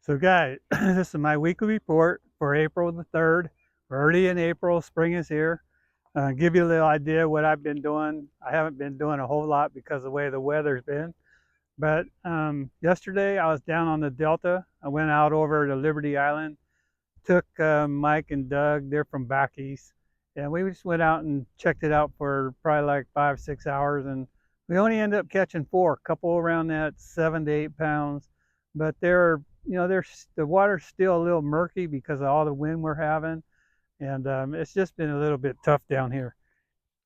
So guys, this is my weekly report for April the 3rd. We're already in April, spring is here. Give you a little idea what I've been doing. I haven't been doing a whole lot because of the way the weather's been. But yesterday I was down on the Delta. I went out over to Liberty Island, took Mike and Doug, they're from back east. And we just went out and checked it out for probably like 5, 6 hours. And we only ended up catching four, a couple around that 7 to 8 pounds. But the water's still a little murky because of all the wind we're having. And it's just been a little bit tough down here.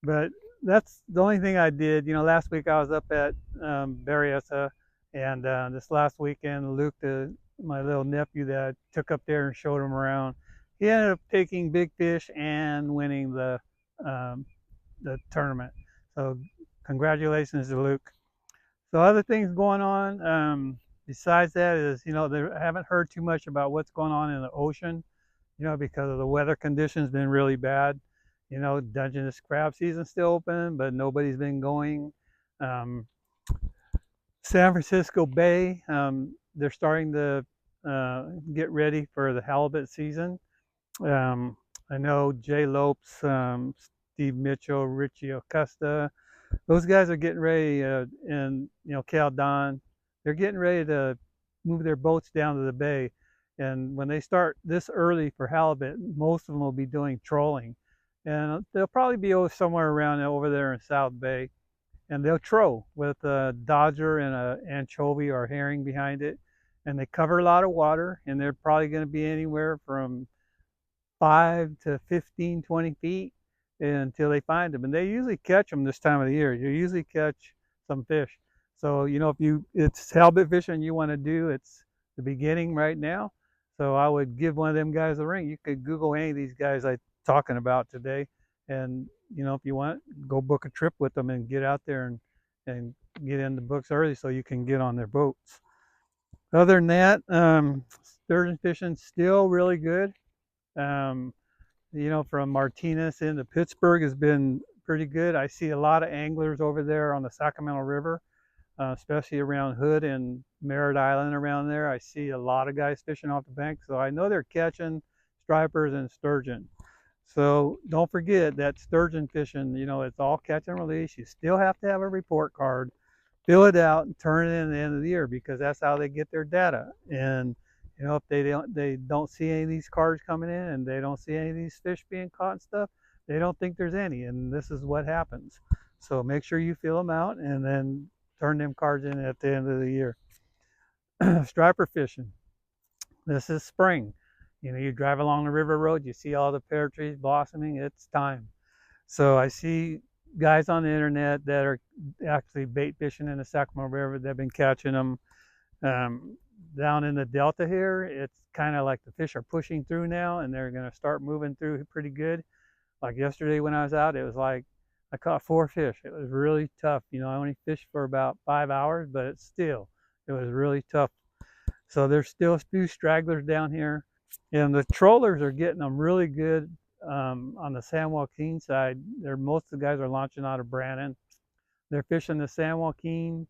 But that's the only thing I did. Last week I was up at Berryessa, and this last weekend, Luke, my little nephew that I took up there and showed him around, he ended up taking big fish and winning um, the tournament. So congratulations to Luke. So other things going on besides that is, I haven't heard too much about what's going on in the ocean, because of the weather conditions been really bad. Dungeness crab season's still open, but nobody's been going. Um, San Francisco Bay, they're starting to get ready for the halibut season. Um, I know Jay Lopes, Steve Mitchell, Richie Acosta, those guys are getting ready, and Cal Don, they're getting ready to move their boats down to the bay. And when they start this early for halibut, most of them will be doing trolling, and they'll probably be somewhere around over there in South Bay, and they'll troll with a dodger and a anchovy or herring behind it, and they cover a lot of water, and they're probably going to be anywhere from 5 to 15, 20 feet until they find them. And they usually catch them this time of the year. You usually catch some fish. So, if it's halibut fishing you want to do, it's the beginning right now. So I would give one of them guys a ring. You could Google any of these guys I'm talking about today. And, if you want, go book a trip with them and get out there and get in the books early so you can get on their boats. Other than that, sturgeon fishing still really good. Um, from Martinez into Pittsburgh has been pretty good. I see a lot of anglers over there on the Sacramento River, especially around Hood and Merritt Island around there. I see a lot of guys fishing off the bank, so I know they're catching stripers and sturgeon. So don't forget that sturgeon fishing, it's all catch and release. You still have to have a report card, fill it out, and turn it in at the end of the year because that's how they get their data. And if they don't see any of these cards coming in and they don't see any of these fish being caught and stuff, they don't think there's any, and this is what happens. So make sure you fill them out and then turn them cards in at the end of the year. Striper fishing. This is spring. You drive along the river road, you see all the pear trees blossoming. It's time. So I see guys on the internet that are actually bait fishing in the Sacramento River. They've been catching them. Down in the Delta here, it's kind of like the fish are pushing through now, and they're going to start moving through pretty good. Like yesterday when I was out, it was like I caught 4 fish. It was really tough. I only fished for about 5 hours, but it was really tough. So there's still a few stragglers down here, and the trollers are getting them really good on the San Joaquin side. Most of the guys are launching out of Brannon. They're fishing the San Joaquin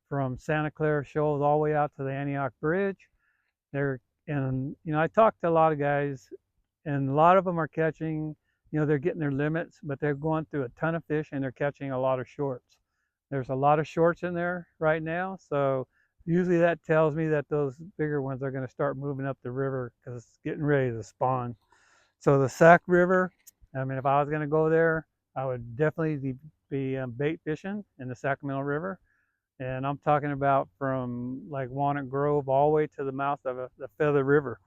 from Santa Clara Shoals all the way out to the Antioch Bridge. I talked to a lot of guys, and a lot of them are catching, they're getting their limits, but they're going through a ton of fish and they're catching a lot of shorts. There's a lot of shorts in there right now, so usually that tells me that those bigger ones are going to start moving up the river because it's getting ready to spawn. So the Sac River, if I was going to go there, I would definitely be bait fishing in the Sacramento River. And I'm talking about from like Walnut Grove all the way to the mouth of the Feather River.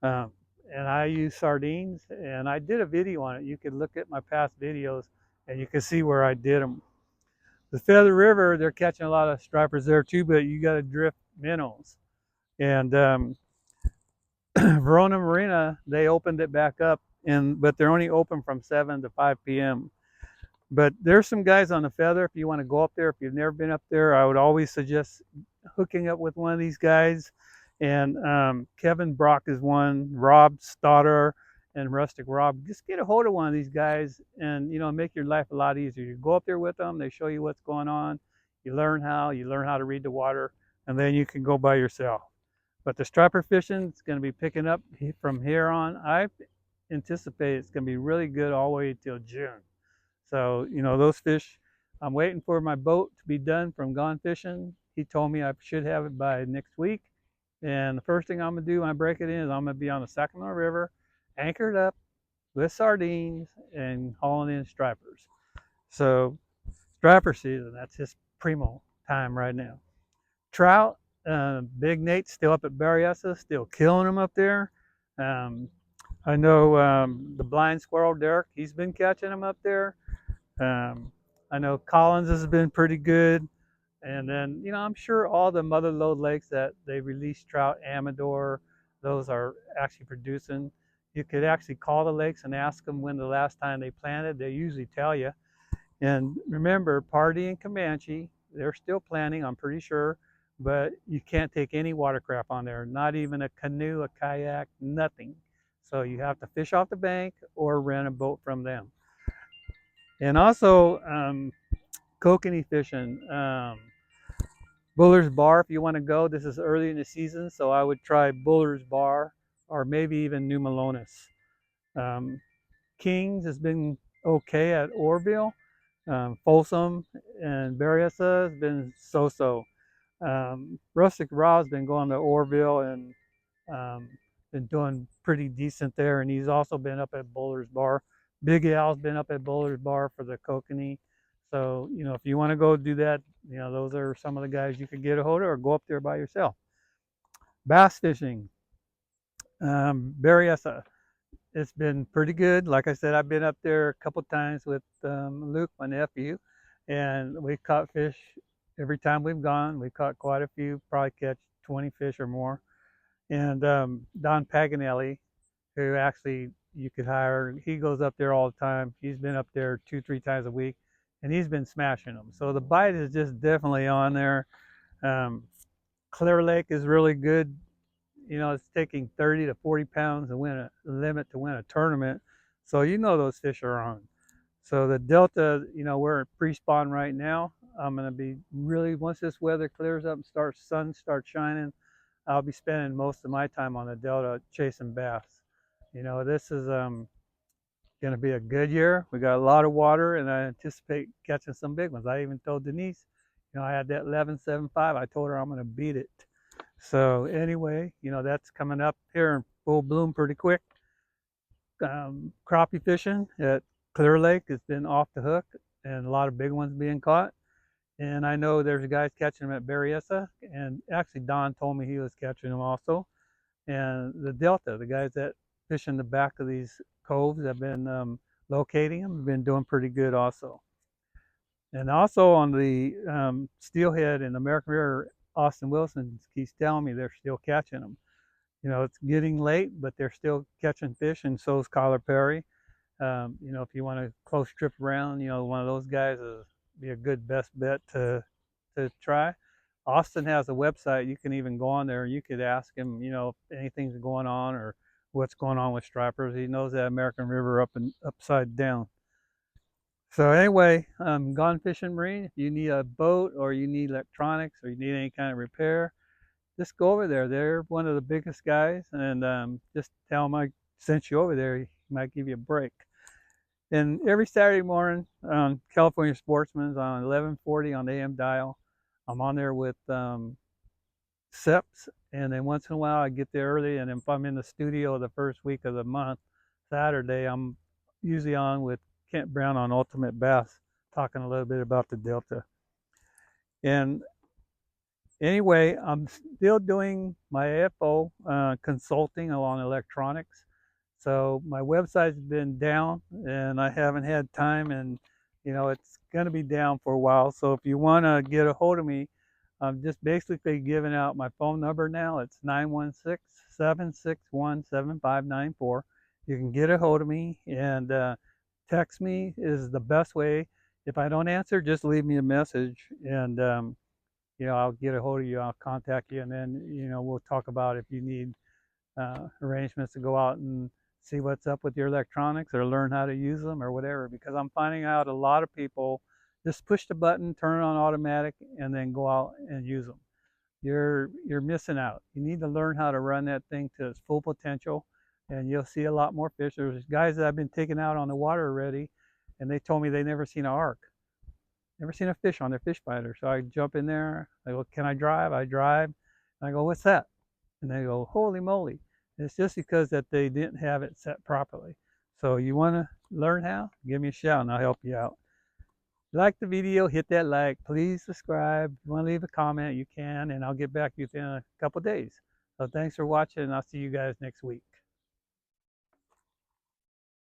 Um, and I use sardines, and I did a video on it. You can look at my past videos and you can see where I did them. The Feather River, they're catching a lot of stripers there too, but you got to drift minnows. And Verona Marina, they opened it back up, but they're only open from 7 to 5 p.m. But there's some guys on the Feather. If you want to go up there, if you've never been up there, I would always suggest hooking up with one of these guys. And Kevin Brock is one, Rob Stoddard and Rustic Rob. Just get a hold of one of these guys and, make your life a lot easier. You go up there with them, they show you what's going on. You learn how to read the water, and then you can go by yourself. But the striper fishing is going to be picking up from here on. I anticipate it's going to be really good all the way till June. So, those fish, I'm waiting for my boat to be done from gone fishing. He told me I should have it by next week. And the first thing I'm going to do when I break it in is I'm going to be on the Sacramento River, anchored up with sardines and hauling in stripers. So, striper season, that's just primo time right now. Trout, Big Nate's still up at Berryessa, still killing them up there. Um, I know the blind squirrel Derek, he's been catching them up there. Um, I know Collins has been pretty good. And then, I'm sure all the mother lode lakes that they release trout, Amador, those are actually producing. You could actually call the lakes and ask them when the last time they planted. They usually tell you. And remember, Pardee and Comanche, they're still planting, I'm pretty sure, but you can't take any watercraft on there, not even a canoe, a kayak, nothing. So you have to fish off the bank or rent a boat from them. And also, kokanee fishing. Buller's Bar, if you want to go, this is early in the season, so I would try Buller's Bar or maybe even New Melones. King's has been okay at Orville. Folsom and Berryessa has been so-so. Rustic Raw's been going to Orville and been doing pretty decent there, and he's also been up at Buller's Bar. Big Al's been up at Buller's Bar for the kokanee. So, if you want to go do that, those are some of the guys you could get a hold of or go up there by yourself. Bass fishing. Berryessa. It's been pretty good. Like I said, I've been up there a couple times with Luke, my nephew, and we caught fish every time we've gone. We caught quite a few, probably catch 20 fish or more. And Don Paganelli, who actually you could hire, he goes up there all the time. He's been up there 2-3 times a week, and he's been smashing them. So the bite is just definitely on there. Clear Lake is really good. It's taking 30 to 40 pounds to win a limit to win a tournament. So those fish are on. So the Delta, we're at pre-spawn right now. I'm going to be really, once this weather clears up and sun starts shining, I'll be spending most of my time on the Delta chasing bass. This is going to be a good year. We got a lot of water, and I anticipate catching some big ones. I even told Denise, I had that 11.75. I told her I'm going to beat it. So anyway, that's coming up here in full bloom pretty quick. Crappie fishing at Clear Lake has been off the hook, and a lot of big ones being caught. And I know there's guys catching them at Berryessa, and actually Don told me he was catching them also. And the Delta, the guys that fish in the back of these coves have been locating them, have been doing pretty good also. And also on the steelhead in American River, Austin Wilson keeps telling me they're still catching them. It's getting late, but they're still catching fish, and so is Collar Perry. If you want a close trip around, one of those guys is be a good best bet to try. Austin has a website. You can even go on there. You could ask him, if anything's going on or what's going on with stripers. He knows that American River up and upside down. So anyway, Gone Fishing Marine. If you need a boat or you need electronics or you need any kind of repair, just go over there. They're one of the biggest guys, and just tell them I sent you over there. He might give you a break. And every Saturday morning on California Sportsman's on 1140 on the AM dial, I'm on there with Seps, and then once in a while I get there early, and if I'm in the studio the first week of the month, Saturday, I'm usually on with Kent Brown on Ultimate Bass, talking a little bit about the Delta. And anyway, I'm still doing my AFO consulting along electronics. So my website's been down, and I haven't had time, and it's going to be down for a while. So if you want to get a hold of me, I'm just basically giving out my phone number now. It's 916-761-7594. You can get a hold of me, and text me is the best way. If I don't answer, just leave me a message, and I'll get a hold of you. I'll contact you, and then we'll talk about if you need arrangements to go out and see what's up with your electronics or learn how to use them or whatever. Because I'm finding out a lot of people just push the button, turn it on automatic, and then go out and use them. you're missing out. You need to learn how to run that thing to its full potential, and you'll see a lot more fish. There's guys that I've been taking out on the water already, and they told me they never seen an arc, never seen a fish on their fish finder. So I jump in there. I go, "Can I drive?" I drive. And I go, "What's that?" And they go, "Holy moly!" And it's just because that they didn't have it set properly. So you want to learn how? Give me a shout, and I'll help you out. Like the video, hit that like. Please subscribe. If you want to leave a comment, you can, and I'll get back to you in a couple days. So thanks for watching, and I'll see you guys next week.